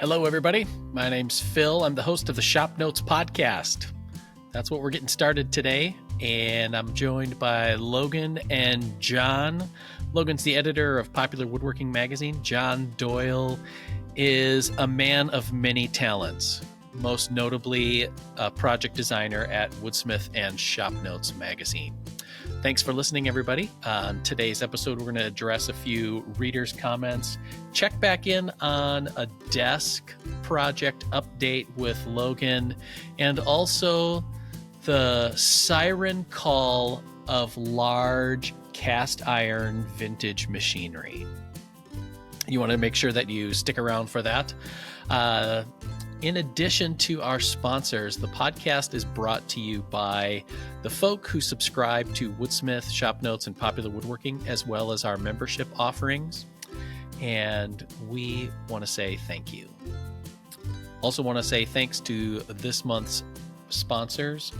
Hello, everybody. My name's Phil. I'm the host of the ShopNotes podcast. That's what we're getting started today. And I'm joined by Logan and John. Logan's the editor of Popular Woodworking magazine. John Doyle is a man of many talents, most notably a project designer at Woodsmith and ShopNotes magazine. Thanks for listening, everybody. On today's episode, we're going to address a few readers' comments, check back in on a desk project update with Logan, and also the siren call of large cast iron vintage machinery. You want to make sure that you stick around for that. In addition to our sponsors, the podcast is brought to you by the folk who subscribe to Woodsmith, ShopNotes, and Popular Woodworking, as well as our membership offerings. And we want to say thank you. Also want to say thanks to this month's sponsors.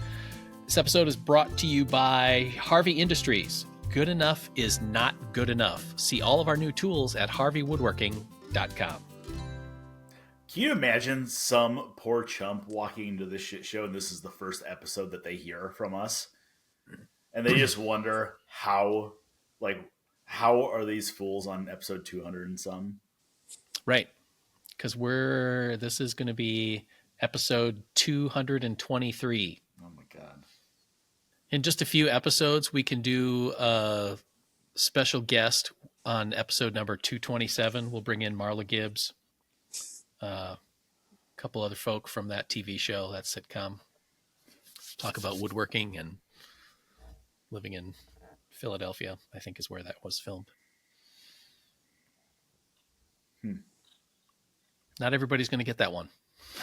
This episode is brought to you by Harvey Industries. Good enough is not good enough. See all of our new tools at harveywoodworking.com. Can you imagine some poor chump walking into this shit show and this is the first episode that they hear from us? And they just wonder how are these fools on episode 200 and some? Right. Because this is going to be episode 223. Oh my God. In just a few episodes, we can do a special guest on episode number 227. We'll bring in Marla Gibbs. A couple other folk from that TV show, that sitcom, talk about woodworking and living in Philadelphia, I think is where that was filmed. Not everybody's going to get that one.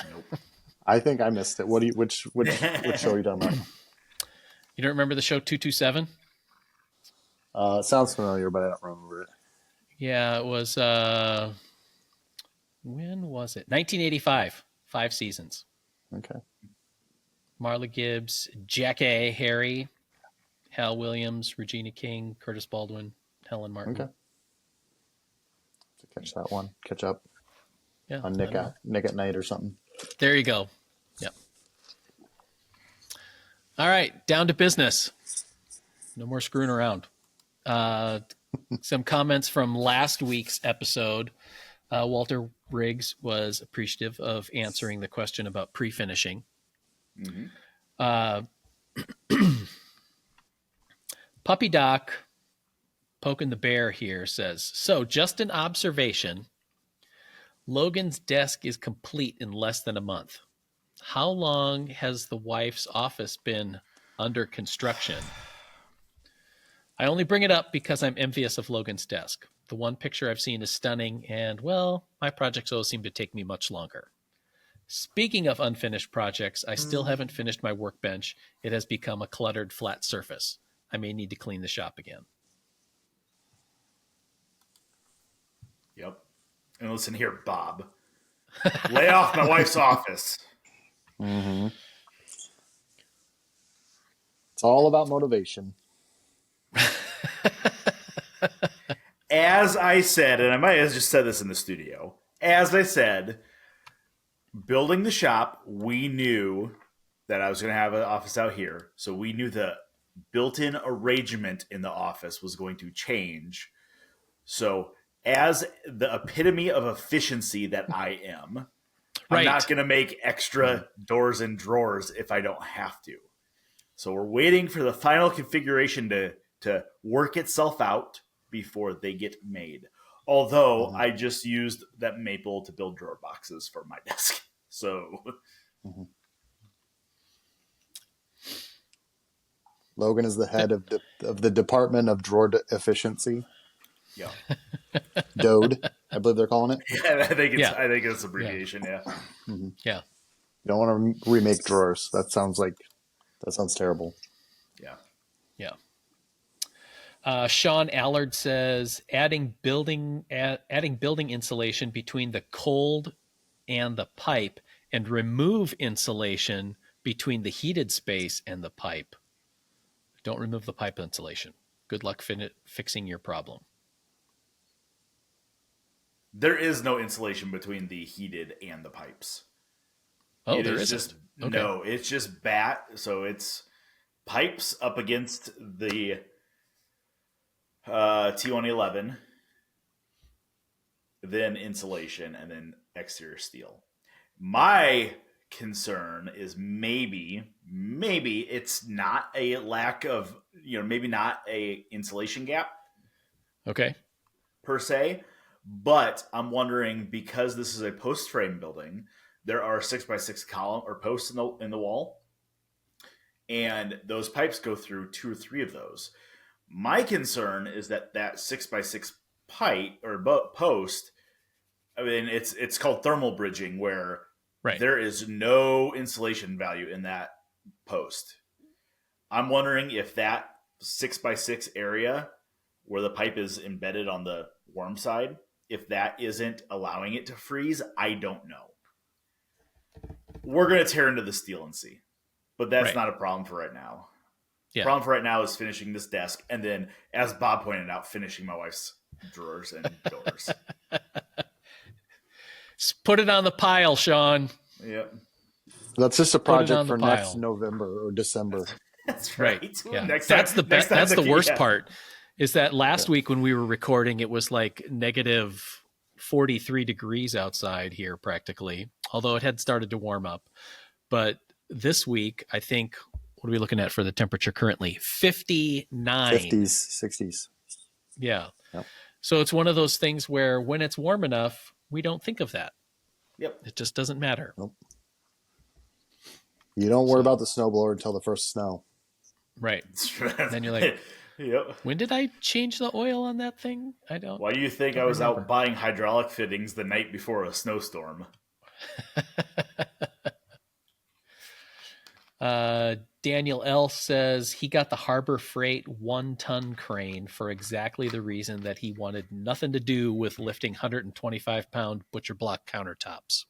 Nope. I think I missed it. Which show are you talking about? You don't remember the show 227? It sounds familiar, but I don't remember it. Yeah, it was... when was it? 1985. 5 seasons. Okay. Marla Gibbs, Jack A. Harry, Hal Williams, Regina King, Curtis Baldwin, Helen Martin. Okay. To catch that one. Catch up. Yeah. On Nick at Night or something. There you go. Yep. All right. Down to business. No more screwing around. Some comments from last week's episode. Walter Riggs was appreciative of answering the question about pre-finishing. Mm-hmm. Puppy Doc, poking the bear here, says, so just an observation. Logan's desk is complete in less than a month. How long has the wife's office been under construction? I only bring it up because I'm envious of Logan's desk. The one picture I've seen is stunning, and, well, my projects always seem to take me much longer. Speaking of unfinished projects, I still haven't finished my workbench. It has become a cluttered, flat surface. I may need to clean the shop again. Yep. And listen here, Bob. Lay off my wife's office. Mm-hmm. It's all about motivation. As I said, and I might have just said this in the studio, as I said, building the shop, we knew that I was going to have an office out here. So we knew the built-in arrangement in the office was going to change. So as the epitome of efficiency that I am, right. I'm not going to make extra doors and drawers if I don't have to. So we're waiting for the final configuration to work itself out before they get made. Although I just used that maple to build drawer boxes for my desk. So Logan is the head of the Department of Drawer Efficiency. Yeah. DODE, I believe they're calling it. Yeah, I think it's abbreviation, yeah. Mm-hmm. Yeah. You don't want to remake drawers. That sounds terrible. Yeah. Yeah. Sean Allard says adding building insulation between the cold and the pipe and remove insulation between the heated space and the pipe. Don't remove the pipe insulation. Good luck fixing your problem. There is no insulation between the heated and the pipes. Oh, It there is isn't. just Okay. no. It's just bat. So it's pipes up against the T111, then insulation, and then exterior steel. My concern is maybe it's not a lack of, maybe not a insulation gap Okay. per se, but I'm wondering, because this is a post frame building, there are 6x6 column or posts in the wall, and those pipes go through 2 or 3 of those. My concern is that 6x6 pipe or post, I mean, it's called thermal bridging, where Right. there is no insulation value in that post. I'm wondering if that 6x6 area where the pipe is embedded on the warm side, if that isn't allowing it to freeze. I don't know. We're going to tear into the steel and see. But that's Right. not a problem for right now. Yeah. Problem for right now is finishing this desk, and then, as Bob pointed out, finishing my wife's drawers and doors. Put it on the pile, Sean. Yep. That's just a Put it on project the for next pile. November or December. That's Right. right. Yeah. Next That's time, that's the worst yeah. part. Is that last week when we were recording, it was like negative 43 degrees outside here practically, although it had started to warm up. But this week, I think, what are we looking at for the temperature currently? 59. 50s, 60s. Yeah. Yep. So it's one of those things where when it's warm enough, we don't think of that. Yep. It just doesn't matter. Nope. You don't worry about the snowblower until the first snow. Right. Then you're like, yep. When did I change the oil on that thing? I don't. Why do you think I was remember. out buying hydraulic fittings the night before a snowstorm? Daniel L. says he got the Harbor Freight 1-ton crane for exactly the reason that he wanted nothing to do with lifting 125-pound butcher block countertops,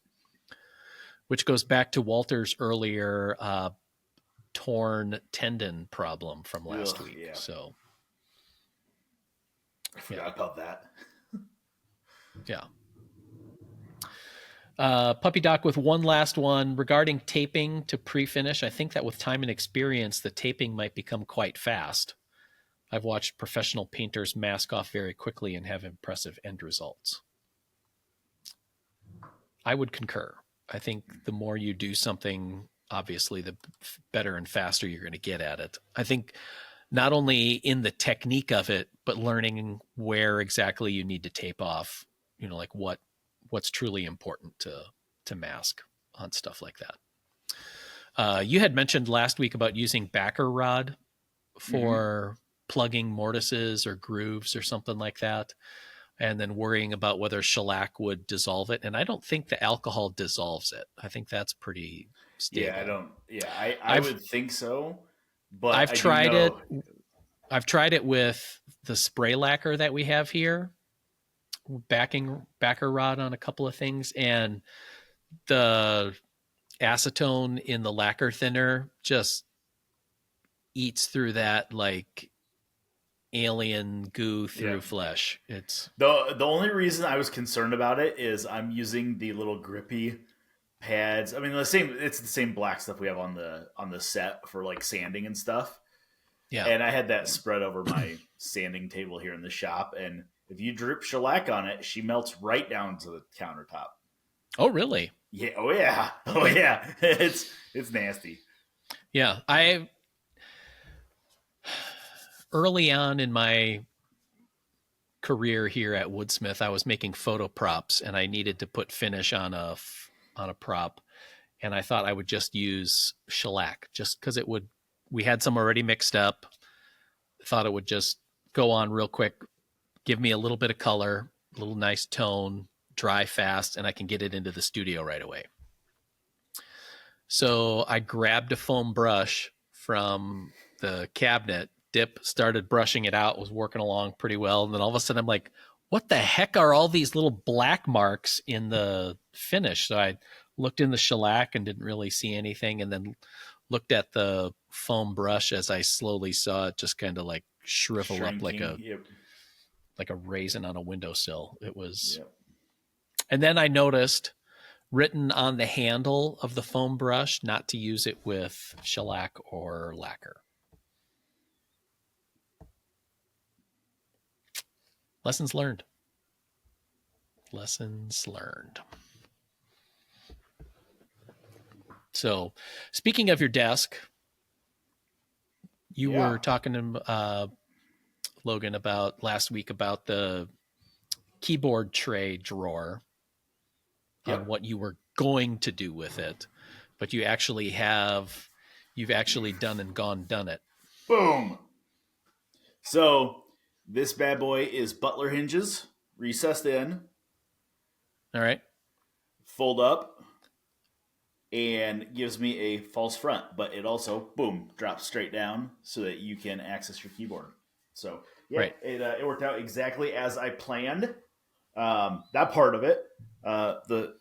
which goes back to Walter's earlier torn tendon problem from last week. Yeah. So I forgot about that. Yeah. Puppy Doc with one last one regarding taping to pre-finish. I think that with time and experience, the taping might become quite fast. I've watched professional painters mask off very quickly and have impressive end results. I would concur. I think the more you do something, obviously, the better and faster you're going to get at it. I think not only in the technique of it, but learning where exactly you need to tape off, like what's truly important to mask on stuff like that. You had mentioned last week about using backer rod for plugging mortises or grooves or something like that, and then worrying about whether shellac would dissolve it. And I don't think the alcohol dissolves it. I think that's pretty stable. Yeah, I don't. Yeah, I would think so, but I've I tried do know. it. I've tried it with the spray lacquer that we have here, backer rod on a couple of things, and the acetone in the lacquer thinner just eats through that like alien goo through flesh. It's The only reason I was concerned about it is I'm using the little grippy pads. I mean, it's the same black stuff we have on the set for like sanding and stuff. Yeah. And I had that spread over my sanding table here in the shop, and if you drip shellac on it, she melts right down to the countertop. Oh, really? Yeah. Oh, yeah. Oh, yeah. It's nasty. Yeah. I early on in my career here at Woodsmith, I was making photo props, and I needed to put finish on a prop, and I thought I would just use shellac just because we had some already mixed up. Thought it would just go on real quick, give me a little bit of color, a little nice tone, dry fast, and I can get it into the studio right away. So I grabbed a foam brush from the cabinet, started brushing it out, was working along pretty well. And then all of a sudden I'm like, what the heck are all these little black marks in the finish? So I looked in the shellac and didn't really see anything, and then looked at the foam brush as I slowly saw it just kind of like shrivel up like a raisin on a windowsill. It was And then I noticed written on the handle of the foam brush not to use it with shellac or lacquer. Lessons learned. Lessons learned. So, speaking of your desk, you were talking to Logan about last week about the keyboard tray drawer on what you were going to do with it, but you've actually done it. Boom. So this bad boy is butler hinges, recessed in. All right. Fold up, and gives me a false front, but it also, boom, drops straight down so that you can access your keyboard. So, yeah, right. It worked out exactly as I planned. That part of it, the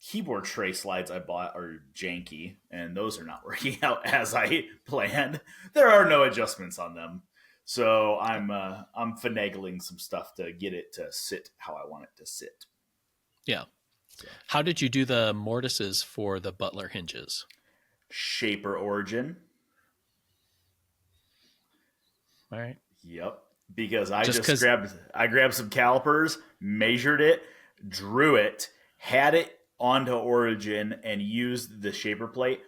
keyboard tray slides I bought are janky, and those are not working out as I planned. There are no adjustments on them. So I'm finagling some stuff to get it to sit how I want it to sit. Yeah. So. How did you do the mortises for the butler hinges? Shaper origin. All right. Yep. Because I just grabbed some calipers, measured it, drew it, had it onto origin, and used the shaper plate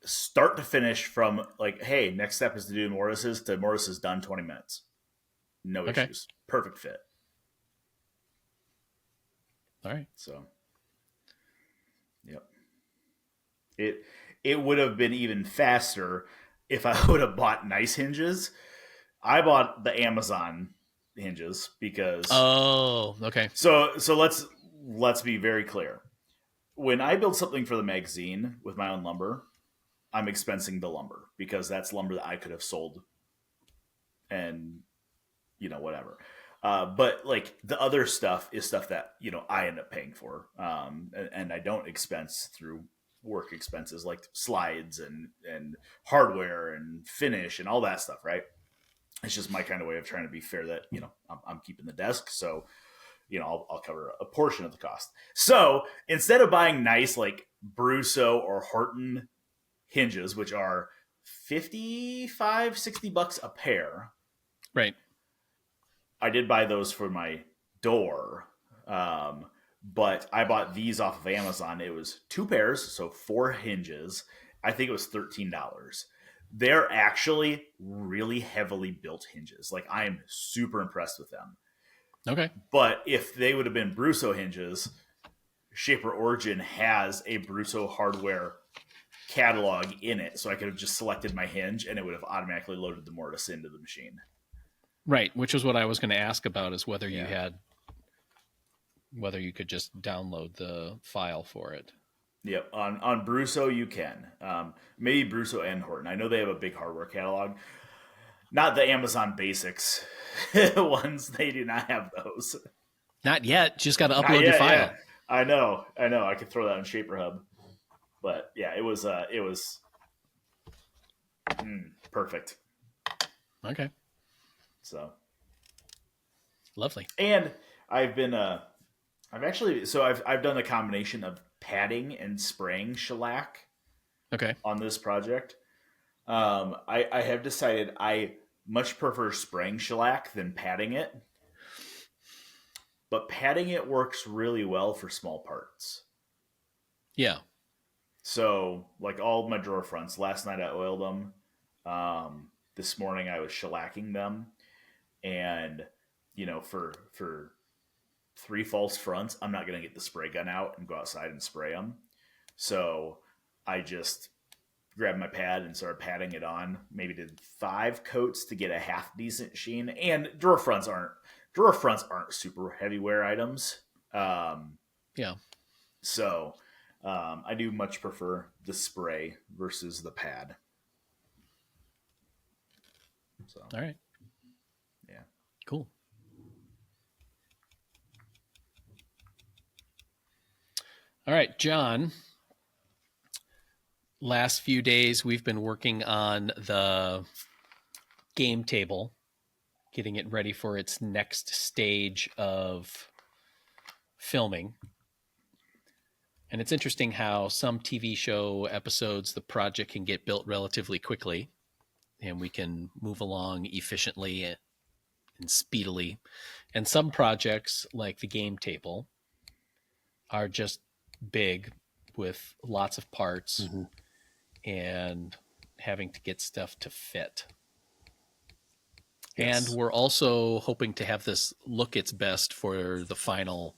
start to finish from like, hey, next step is to do mortises to mortises done 20 minutes. No issues. Perfect fit. All right. So, yep. It would have been even faster if I would have bought nice hinges. I bought the Amazon hinges because. Oh, okay. So let's be very clear. When I build something for the magazine with my own lumber, I'm expensing the lumber because that's lumber that I could have sold, and whatever. But like the other stuff is stuff that I end up paying for, and I don't expense through work expenses like slides and hardware and finish and all that stuff, right? It's just my kind of way of trying to be fair that I'm keeping the desk, so I'll cover a portion of the cost. So instead of buying nice like Brusso or Horton hinges, which are $55-$60 a pair, right? I did buy those for my door, but I bought these off of Amazon. It was 2 pairs, so 4 hinges. I think it was $13. They're actually really heavily built hinges. Like, I am super impressed with them. Okay. But if they would have been Brusso hinges, Shaper Origin has a Brusso hardware catalog in it, so I could have just selected my hinge and it would have automatically loaded the mortise into the machine. Right, which is what I was going to ask about, is whether you could just download the file for it. Yep, on Brusso you can. Maybe Brusso and Horton. I know they have a big hardware catalog. Not the Amazon Basics ones. They do not have those. Not yet. Just got to upload your file. Yeah. I know. I could throw that on Shaper Hub. But yeah, it was perfect. Okay. So lovely. And I've been I've done a combination of padding and spraying shellac. Okay. On this project. I have decided I much prefer spraying shellac than padding it. But padding it works really well for small parts. Yeah. So, like all my drawer fronts, last night I oiled them. This morning I was shellacking them. And, for 3 false fronts, I'm not going to get the spray gun out and go outside and spray them. So I just grabbed my pad and started patting it on. Maybe did 5 coats to get a half decent sheen. And drawer fronts aren't super heavy wear items. Yeah. So I do much prefer the spray versus the pad. So all right. Yeah. Cool. All right, John. Last few days, we've been working on the game table, getting it ready for its next stage of filming. And it's interesting how some TV show episodes, the project can get built relatively quickly and we can move along efficiently and speedily. And some projects, like the game table, are just big with lots of parts and having to get stuff to fit. Yes. And we're also hoping to have this look its best for the final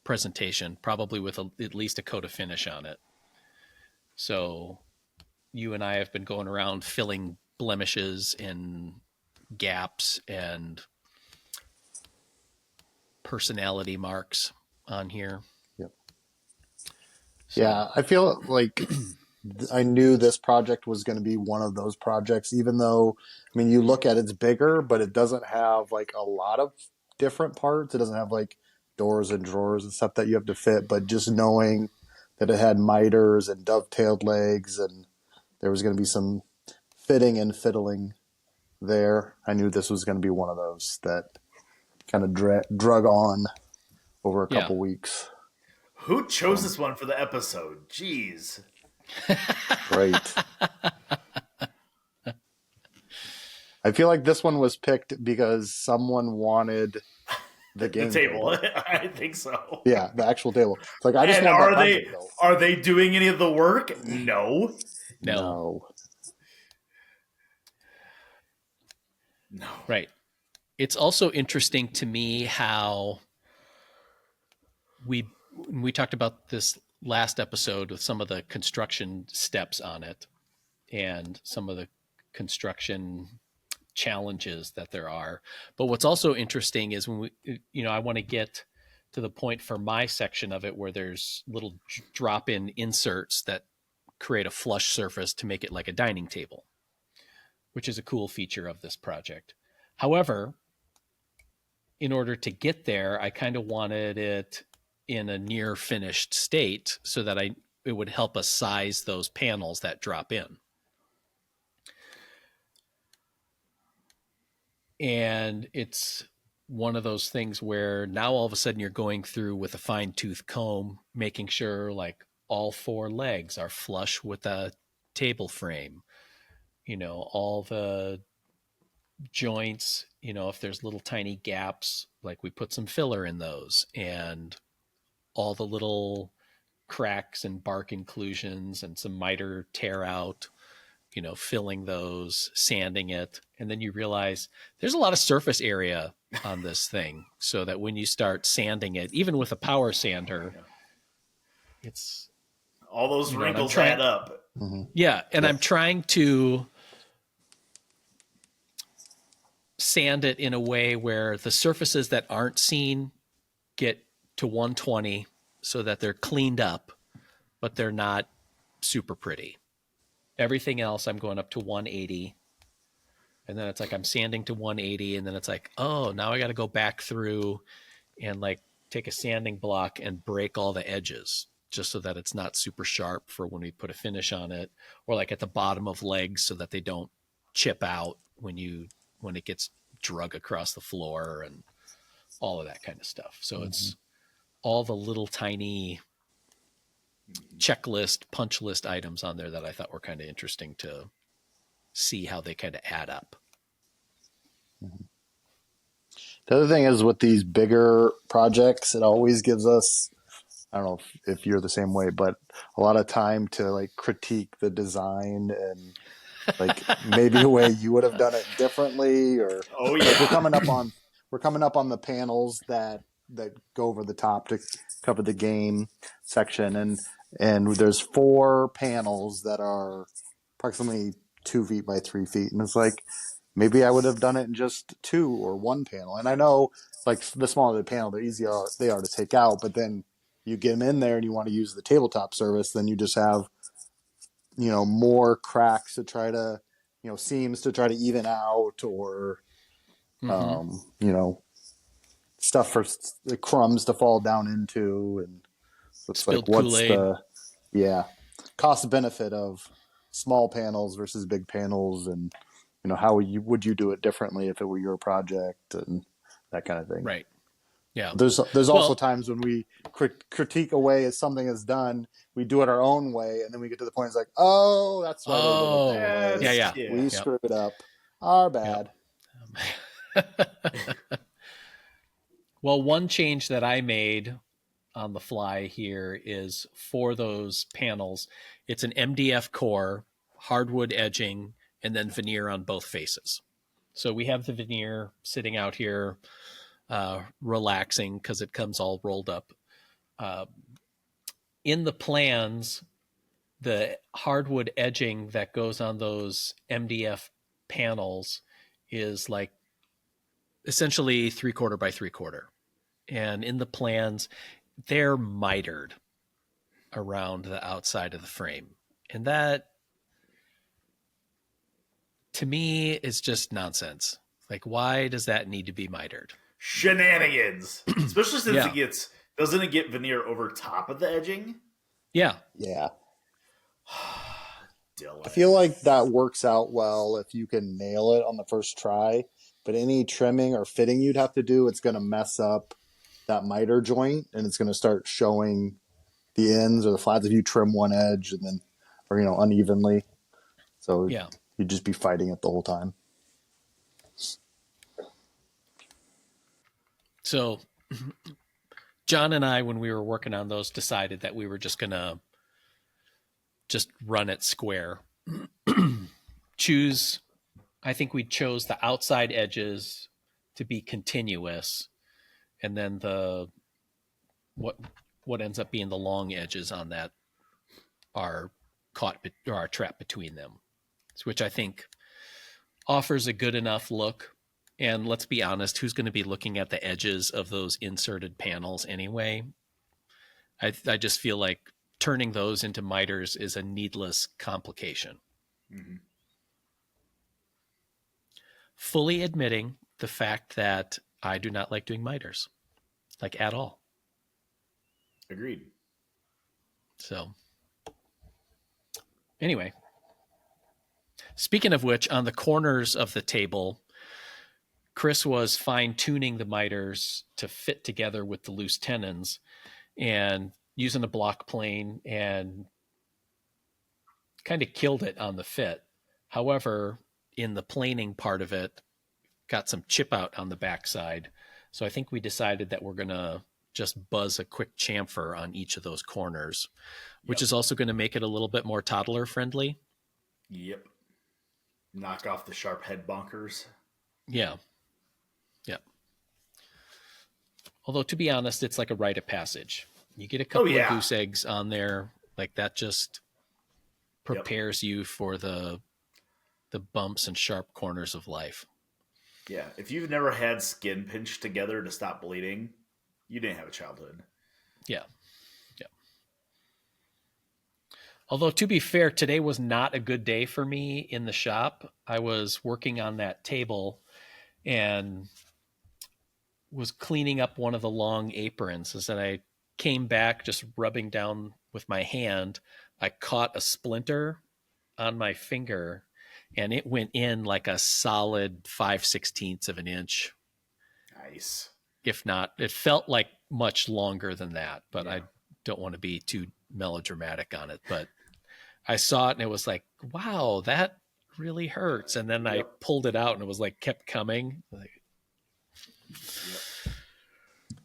presentation, probably with at least a coat of finish on it. So you and I have been going around filling blemishes and gaps and personality marks on here. Yep. So, Yeah, I feel like I knew this project was going to be one of those projects, even though, I mean, you look at it's bigger, but it doesn't have like a lot of different parts. It doesn't have like doors and drawers and stuff that you have to fit, but just knowing that it had miters and dovetailed legs and there was going to be some fitting and fiddling there, I knew this was going to be one of those that kind of drug on over a couple weeks. Who chose this one for the episode? Jeez. Right. I feel like this one was picked because someone wanted the game table. table. I think so. Yeah, the actual table. It's like I just And want that project built. Are they doing any of the work? No. No. Right. It's also interesting to me how we talked about this last episode with some of the construction steps on it and some of the construction challenges that there are. But what's also interesting is when I want to get to the point for my section of it where there's little drop-in inserts that create a flush surface to make it like a dining table, which is a cool feature of this project. However, in order to get there, I kind of wanted it in a near finished state so that it would help us size those panels that drop in. And it's one of those things where now all of a sudden you're going through with a fine-tooth comb, making sure like all 4 legs are flush with the table frame. All the joints, if there's little tiny gaps, like we put some filler in those, and all the little cracks and bark inclusions and some miter tear out, filling those, sanding it. And then you realize there's a lot of surface area on this thing, so that when you start sanding it, even with a power sander, it's all those wrinkles add up. Yeah. And I'm trying to sand it in a way where the surfaces that aren't seen get to 120 so that they're cleaned up, but they're not super pretty. Everything else I'm going up to 180. And then it's like I'm sanding to 180, and then it's like, oh, now I got to go back through and like take a sanding block and break all the edges just so that it's not super sharp for when we put a finish on it, or like at the bottom of legs so that they don't chip out when it gets drug across the floor and all of that kind of stuff. So it's all the little tiny checklist, punch list items on there that I thought were kind of interesting to see how they kind of add up. The other thing is with these bigger projects, it always gives us, I don't know if you're the same way, but a lot of time to like critique the design and like maybe a way you would have done it differently, or like we're coming up on the panels that go over the top to cover the game section, and there's 4 panels that are approximately 2 feet by 3 feet, and it's like maybe I would have done it in just 2 or 1 panel. And I know like the smaller the panel, the easier they are to take out, but then you get them in there and you want to use the tabletop service, then you just have more cracks to try to seams to try to even out, or stuff for the crumbs to fall down into, and it's spilled like what's Kool-Aid. the cost benefit of small panels versus big panels, and how would you do it differently if it were your project and that kind of thing. Right. Yeah. There's also Well, times when we critique a way as something is done, we do it our own way, and then we get to the point it's like, oh, that's why they did it that oh, way. yeah, yeah. We Yep. screwed up. Our Yep. bad. Well, one change that I made on the fly here is for those panels, it's an MDF core, hardwood edging, and then veneer on both faces. So we have the veneer sitting out here, relaxing because it comes all rolled up. Uh, in the plans, the hardwood edging that goes on those MDF panels is like essentially 3/4 by 3/4. And in the plans, they're mitered around the outside of the frame. And that, to me, is just nonsense. Like, why does that need to be mitered? Shenanigans. Especially since Yeah. doesn't it get veneer over top of the edging? Yeah. Yeah. Dylan. I feel like that works out well if you can nail it on the first try, but any trimming or fitting you'd have to do, it's going to mess up that miter joint, and it's going to start showing the ends or the flats if you trim one edge and then, or unevenly. So Yeah. you'd just be fighting it the whole time. So John and I, when we were working on those, decided that we were just going to just run it square. I think we chose the outside edges to be continuous, and then what ends up being the long edges on that are trapped between them, which I think offers a good enough look. And let's be honest, who's going to be looking at the edges of those inserted panels anyway? I just feel like turning those into miters is a needless complication. Mm-hmm. Fully admitting the fact that I do not like doing miters, like at all. Agreed. So anyway, speaking of which, on the corners of the table, Chris was fine-tuning the miters to fit together with the loose tenons and using a block plane, and kind of killed it on the fit. However, in the planing part of it, got some chip out on the backside. So I think we decided that we're going to just buzz a quick chamfer on each of those corners, which is also going to make it a little bit more toddler friendly. Yep. Knock off the sharp head bunkers. Yeah. Yeah. Although, to be honest, it's like a rite of passage. You get a couple of goose eggs on there, like that just prepares you for the bumps and sharp corners of life. Yeah. If you've never had skin pinched together to stop bleeding, you didn't have a childhood. Yeah. Yeah. Although, to be fair, today was not a good day for me in the shop. I was working on that table and was cleaning up one of the long aprons. As I came back, just rubbing down with my hand, I caught a splinter on my finger, and it went in like a solid 5/16 of an inch. Nice. If not, it felt like much longer than that, but I don't want to be too melodramatic on it. But I saw it and it was like, wow, that really hurts. And then I pulled it out and it was like, kept coming.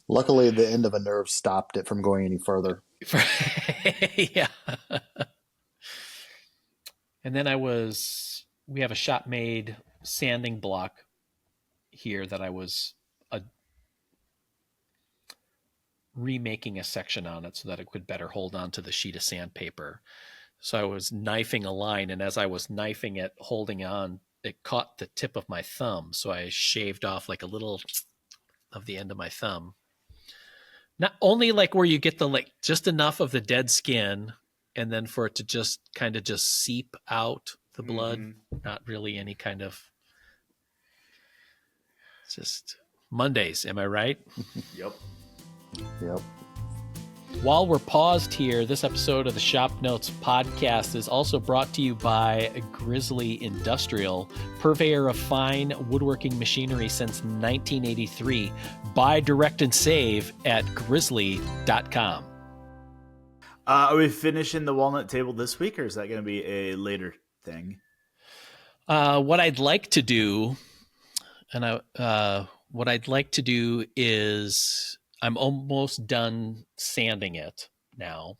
Luckily, the end of a nerve stopped it from going any further. Yeah. And then we have a shop made sanding block here that I was remaking a section on it so that it could better hold on to the sheet of sandpaper. So I was knifing a line, and as I was knifing it, holding on, it caught the tip of my thumb. So I shaved off like a little of the end of my thumb. Not only like where you get the just enough of the dead skin, and then for it to just kind of just seep out the blood, not really any kind of, just Mondays. Am I right? Yep. Yep. While we're paused here, this episode of the Shop Notes podcast is also brought to you by Grizzly Industrial, purveyor of fine woodworking machinery since 1983. Buy, direct, and save at grizzly.com. Are we finishing the walnut table this week, or is that going to be a later thing? What I'd like to do, is I'm almost done sanding it now.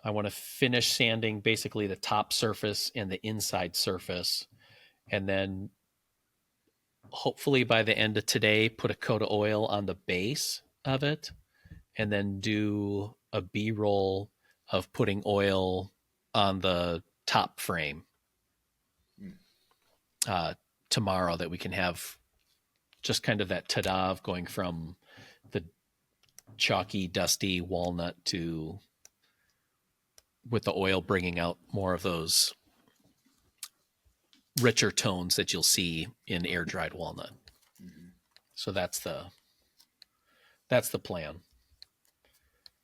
I want to finish sanding basically the top surface and the inside surface, and then hopefully by the end of today, put a coat of oil on the base of it, and then do a B-roll of putting oil on the top frame tomorrow, that we can have just kind of that ta-da of going from the chalky, dusty walnut to, with the oil bringing out more of those richer tones that you'll see in air-dried walnut. Mm-hmm. So that's the plan.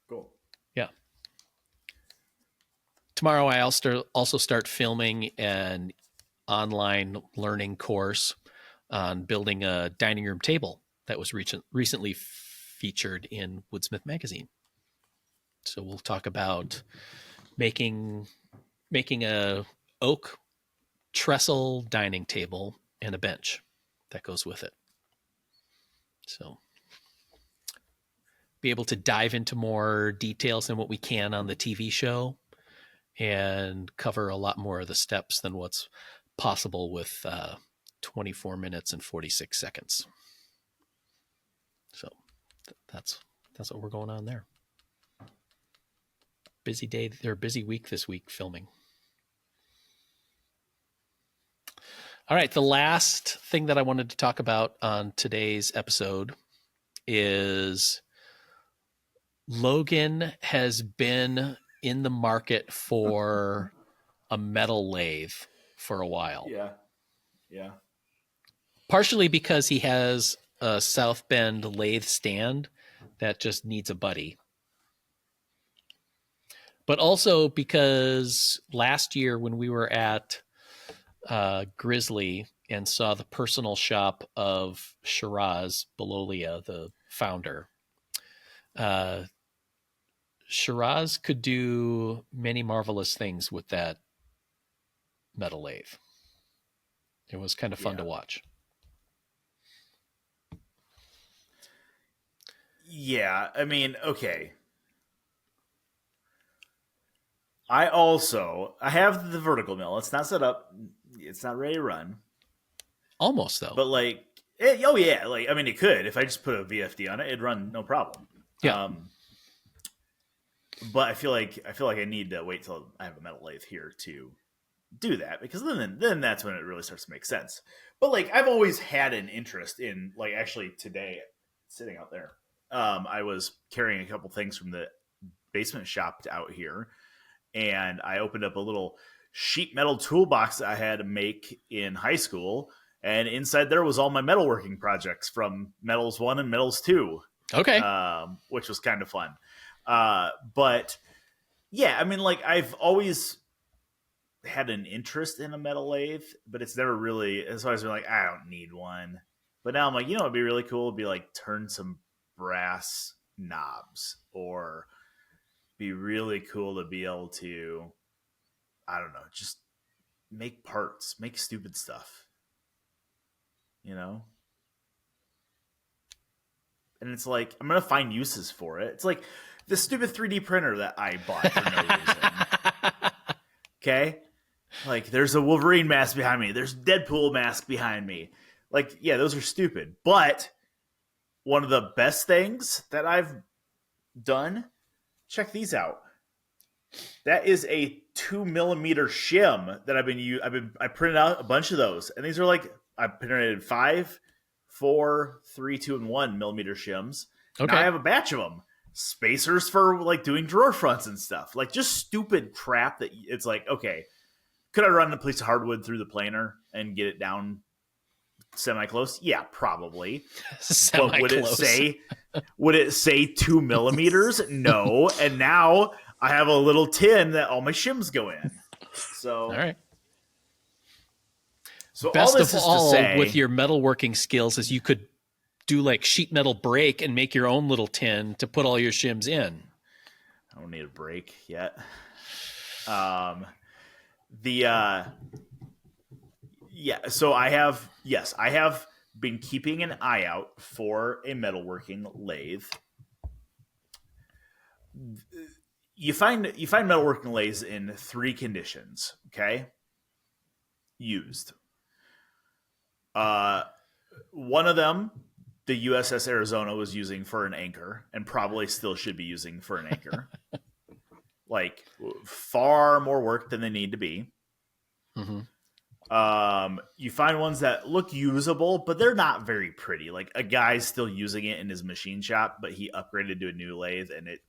Cool. Yeah. Tomorrow I also start filming an online learning course on building a dining room table that was recently featured in Woodsmith magazine. So we'll talk about making a oak trestle dining table and a bench that goes with it. So be able to dive into more details than what we can on the TV show, and cover a lot more of the steps than what's possible with 24 minutes and 46 seconds. So that's what we're going on there. Busy day, or busy week this week filming. All right, the last thing that I wanted to talk about on today's episode is Logan has been in the market for a metal lathe for a while. Yeah. Partially because he has a South Bend lathe stand that just needs a buddy. But also because last year when we were at Grizzly and saw the personal shop of Shiraz Belolia, the founder, Shiraz could do many marvelous things with that metal lathe. It was kind of fun to watch. Yeah, I mean, okay. I have the vertical mill. It's not set up. It's not ready to run. Almost, though. But like, it could. If I just put a VFD on it, it'd run no problem. Yeah. But I feel like I need to wait till I have a metal lathe here to do that, because then that's when it really starts to make sense. But like, I've always had an interest in, like, actually today, sitting out there, I was carrying a couple things from the basement shop out here, and I opened up a little sheet metal toolbox that I had to make in high school, and inside there was all my metalworking projects from Metals 1 and Metals 2. Okay. Which was kind of fun. But yeah, I mean, like, I've always had an interest in a metal lathe, but it's always been like, I don't need one. But now I'm like, it'd be really cool to be like, turn some brass knobs, or be really cool to be able to, I don't know, just make parts, make stupid stuff, And it's like, I'm going to find uses for it. It's like the stupid 3D printer that I bought for no reason. Okay? Like, there's a Wolverine mask behind me. There's Deadpool mask behind me. Like, yeah, those are stupid. But one of the best things that I've done, check these out. That is a 2mm shim that I printed out a bunch of those. And these are like, I printed 5, 4, 3, 2, and 1mm shims. Okay. Now I have a batch of them. Spacers for like doing drawer fronts and stuff. Like, just stupid crap that it's like, okay, could I run a piece of hardwood through the planer and get it down Semi-close? Yeah, probably. Semi-close. But would it say 2 millimeters? No. And now I have a little tin that all my shims go in. So, All right. So Best all this of is all, to say, with your metalworking skills, is you could do like sheet metal break and make your own little tin to put all your shims in. I don't need a break yet. Yeah, so I have been keeping an eye out for a metalworking lathe. You find metalworking lathes in 3 conditions, okay? Used. One of them, the USS Arizona was using for an anchor, and probably still should be using for an anchor. Like, far more work than they need to be. Mm-hmm. You find ones that look usable, but they're not very pretty. Like, a guy's still using it in his machine shop, but he upgraded to a new lathe, and it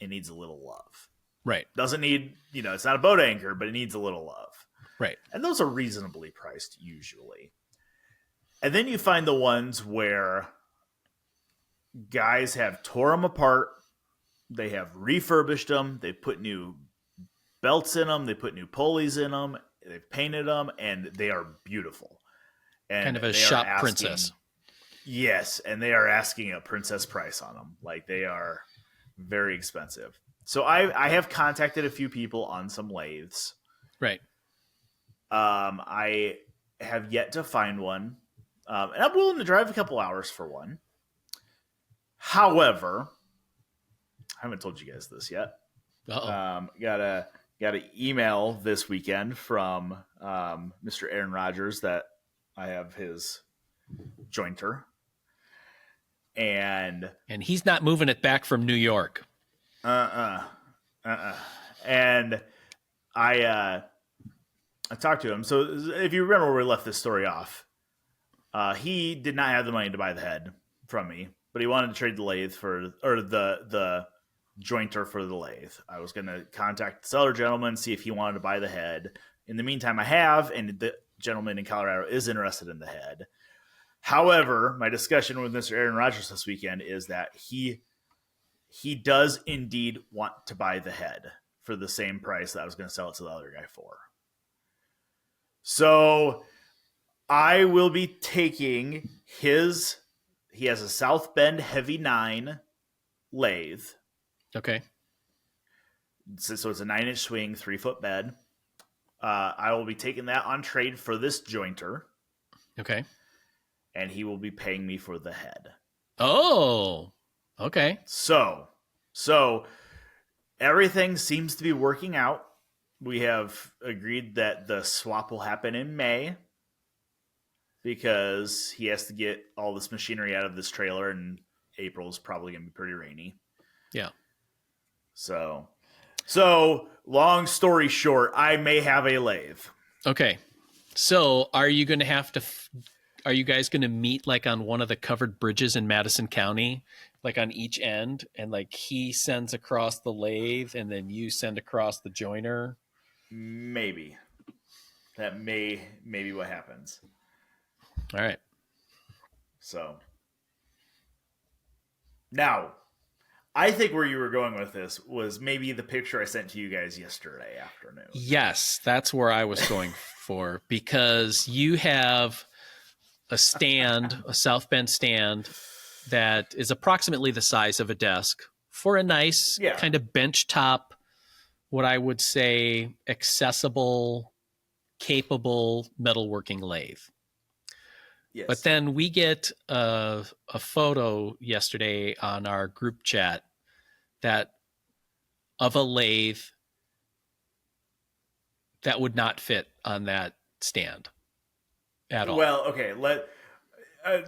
needs a little love. Right. Doesn't need, it's not a boat anchor, but it needs a little love. Right. And those are reasonably priced usually. And then you find the ones where guys have tore them apart, they have refurbished them, they put new belts in them, they put new pulleys in them, they've painted them, and they are beautiful. And kind of a shop princess. Yes, and they are asking a princess price on them. Like, they are very expensive. So I have contacted a few people on some lathes. Right. I have yet to find one. And I'm willing to drive a couple hours for one. However, I haven't told you guys this yet. Got an email this weekend from Mr. Aaron Rodgers that I have his jointer. And he's not moving it back from New York. And I talked to him. So if you remember where we left this story off, he did not have the money to buy the head from me, but he wanted to trade the lathe the jointer for the lathe. I was going to contact the seller gentleman, see if he wanted to buy the head. In the meantime, I have, and the gentleman in Colorado is interested in the head. However, my discussion with Mr. Aaron Rodgers this weekend is that he does indeed want to buy the head for the same price that I was going to sell it to the other guy for. So I will be taking he has a South Bend Heavy 9 lathe. Okay. So it's a 9-inch swing, 3-foot bed. I will be taking that on trade for this jointer. Okay. And he will be paying me for the head. Oh, okay. So everything seems to be working out. We have agreed that the swap will happen in May because he has to get all this machinery out of this trailer, and April is probably going to be pretty rainy. Yeah. So long story short, I may have a lathe. Okay. So are you going to have to... Are you guys going to meet like on one of the covered bridges in Madison County, like on each end, and like he sends across the lathe and then you send across the joiner? Maybe. That may be what happens. All right. So now, I think where you were going with this was maybe the picture I sent to you guys yesterday afternoon. Yes, that's where I was going for, because you have a South Bend stand that is approximately the size of a desk for a nice kind of bench top, what I would say accessible, capable metalworking lathe. Yes. But then we get a photo yesterday on our group chat of a lathe that would not fit on that stand at all. Well, okay.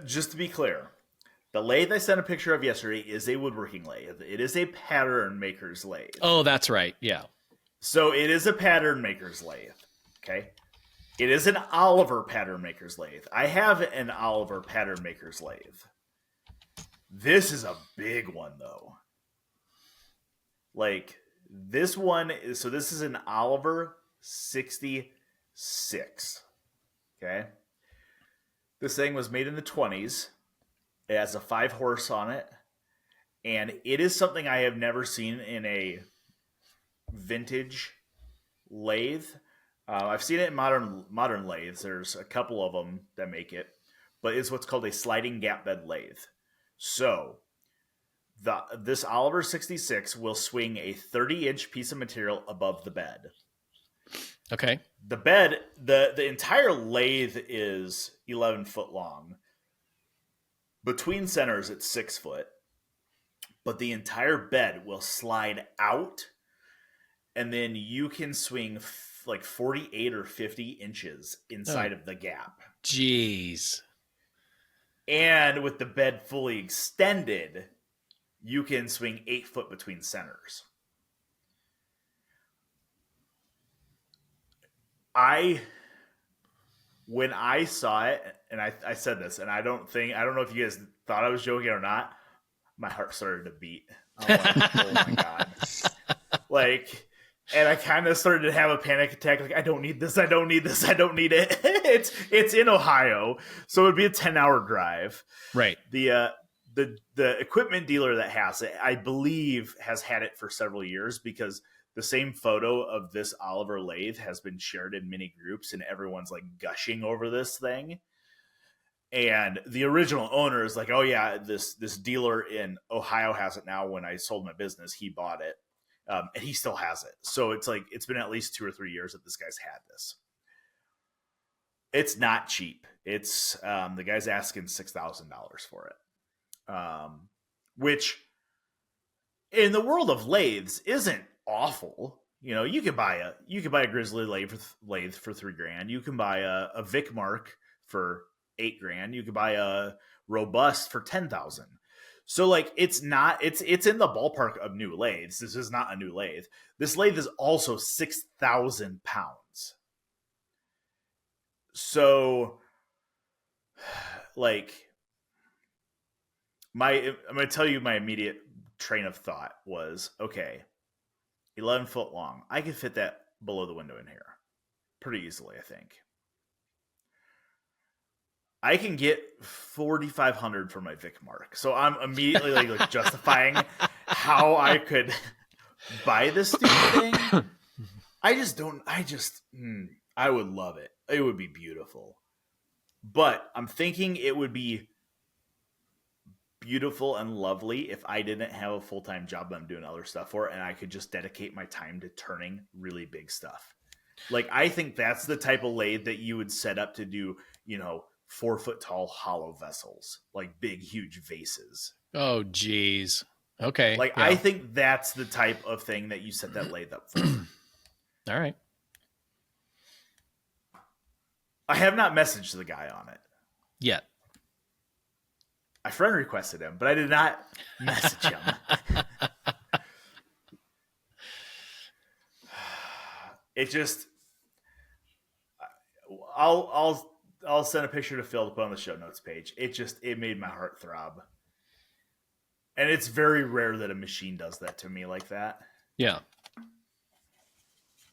Just to be clear, the lathe I sent a picture of yesterday is a woodworking lathe. It is a pattern maker's lathe. Oh, that's right. Yeah. So it is a pattern maker's lathe. Okay. It is an Oliver pattern maker's lathe. I have an Oliver pattern maker's lathe. This is a big one, though. Like, this one is... So this is an Oliver 66. Okay. This thing was made in the 20s. It has a 5-horse on it. And it is something I have never seen in a vintage lathe. I've seen it in modern lathes. There's a couple of them that make it. But it's what's called a sliding gap bed lathe. So this Oliver 66 will swing a 30-inch piece of material above the bed. Okay. The bed, the entire lathe is 11 foot long. Between centers, it's 6 foot. But the entire bed will slide out, and then you can swing like 48 or 50 inches inside of the gap. Jeez. And with the bed fully extended, you can swing 8 foot between centers. When I saw it, and I said this, and I don't know if you guys thought I was joking or not, my heart started to beat. I'm like, oh my God. Like, and I kind of started to have a panic attack. Like, I don't need this. I don't need this. I don't need it. It's in Ohio, so it would be a 10-hour drive. Right. The equipment dealer that has it, I believe, has had it for several years, because the same photo of this Oliver lathe has been shared in many groups, and everyone's like gushing over this thing. And the original owner is like, oh yeah, this dealer in Ohio has it now. When I sold my business, he bought it. And he still has it. So it's like, it's been at least 2 or 3 years that this guy's had this. It's not cheap. It's the guy's asking $6,000 for it. Which in the world of lathes isn't awful. You know, you could buy a Grizzly lathe for $3,000. You can buy a Vic Mark for $8,000. You could buy a Robust for $10,000. So like, it's in the ballpark of new lathes. This is not a new lathe. This lathe is also 6,000 pounds. So like, I'm going to tell you my immediate train of thought was, okay, 11 foot long. I could fit that below the window in here pretty easily, I think. I can get 4,500 for my Vic Mark. So I'm immediately like justifying how I could buy this stupid thing. I would love it. It would be beautiful. But I'm thinking it would be beautiful and lovely if I didn't have a full-time job that I'm doing other stuff for, and I could just dedicate my time to turning really big stuff. Like, I think that's the type of lathe that you would set up to do, 4 foot tall hollow vessels, like big, huge vases. Oh, geez. Okay. Like, yeah. I think that's the type of thing that you set that lathe up for. All right. I have not messaged the guy on it yet. I friend requested him, but I did not message him. It just, I'll send a picture to Phil to put on the show notes page. It made my heart throb. And it's very rare that a machine does that to me like that. Yeah.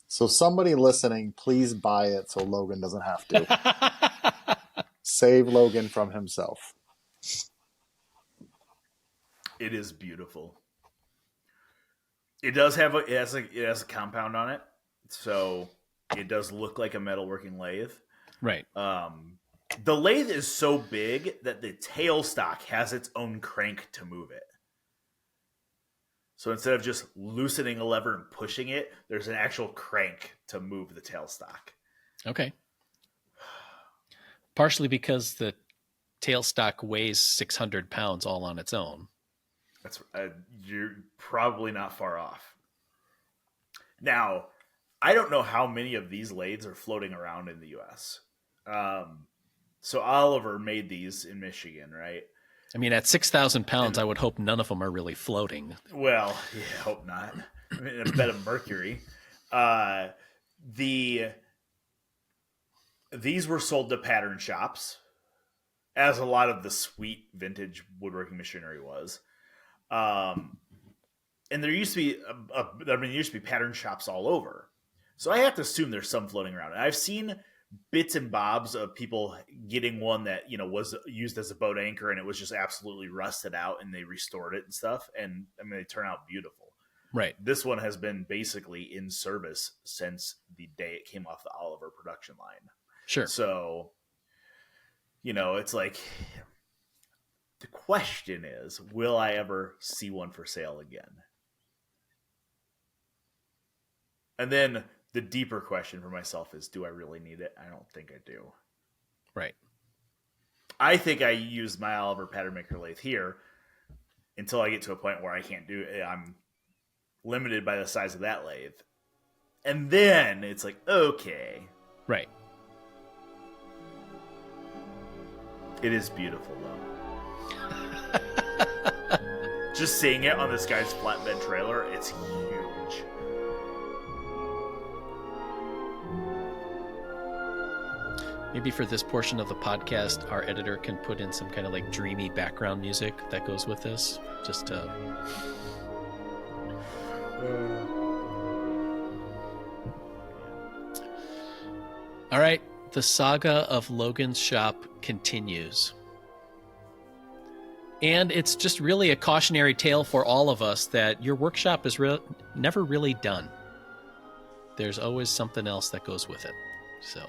So somebody listening, please buy it so Logan doesn't have to. Save Logan from himself. It is beautiful. It does have it has a compound on it, so it does look like a metalworking lathe. Right. The lathe is so big that the tailstock has its own crank to move it. So instead of just loosening a lever and pushing it, there's an actual crank to move the tailstock. Okay. Partially because the tailstock weighs 600 pounds all on its own. That's you're probably not far off. Now, I don't know how many of these lathes are floating around in the U.S. So Oliver made these in Michigan, right? I mean, at 6,000 pounds, I would hope none of them are really floating. Well, yeah, hope not. I mean, a bed of mercury. These were sold to pattern shops, as a lot of the sweet vintage woodworking machinery was. And there used to be there used to be pattern shops all over. So I have to assume there's some floating around. And I've seen bits and bobs of people getting one that, was used as a boat anchor and it was just absolutely rusted out and they restored it and stuff. And I mean, they turn out beautiful. Right. This one has been basically in service since the day it came off the Oliver production line. Sure. So, it's like, the question is, will I ever see one for sale again? And then the deeper question for myself is, do I really need it? I don't think I do. Right. I think I use my Oliver pattern maker lathe here until I get to a point where I can't do it. I'm limited by the size of that lathe. And then it's like, okay. Right. It is beautiful, though. Just seeing it on this guy's flatbed trailer, it's huge. Maybe for this portion of the podcast, our editor can put in some kind of like dreamy background music that goes with this. Just to... All right. The saga of Logan's shop continues. And it's just really a cautionary tale for all of us that your workshop is never really done. There's always something else that goes with it. So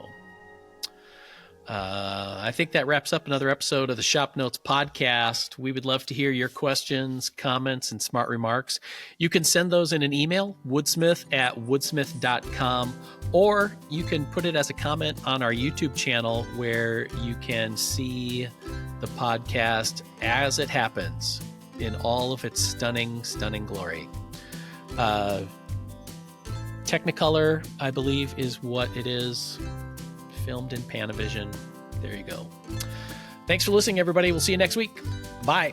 I think that wraps up another episode of the Shop Notes podcast. We would love to hear your questions, comments, and smart remarks. You can send those in an email, woodsmith@woodsmith.com, or you can put it as a comment on our YouTube channel where you can see the podcast as it happens in all of its stunning, stunning glory. Technicolor, I believe, is what it is. Filmed in Panavision. There you go. Thanks for listening, everybody. We'll see you next week. Bye.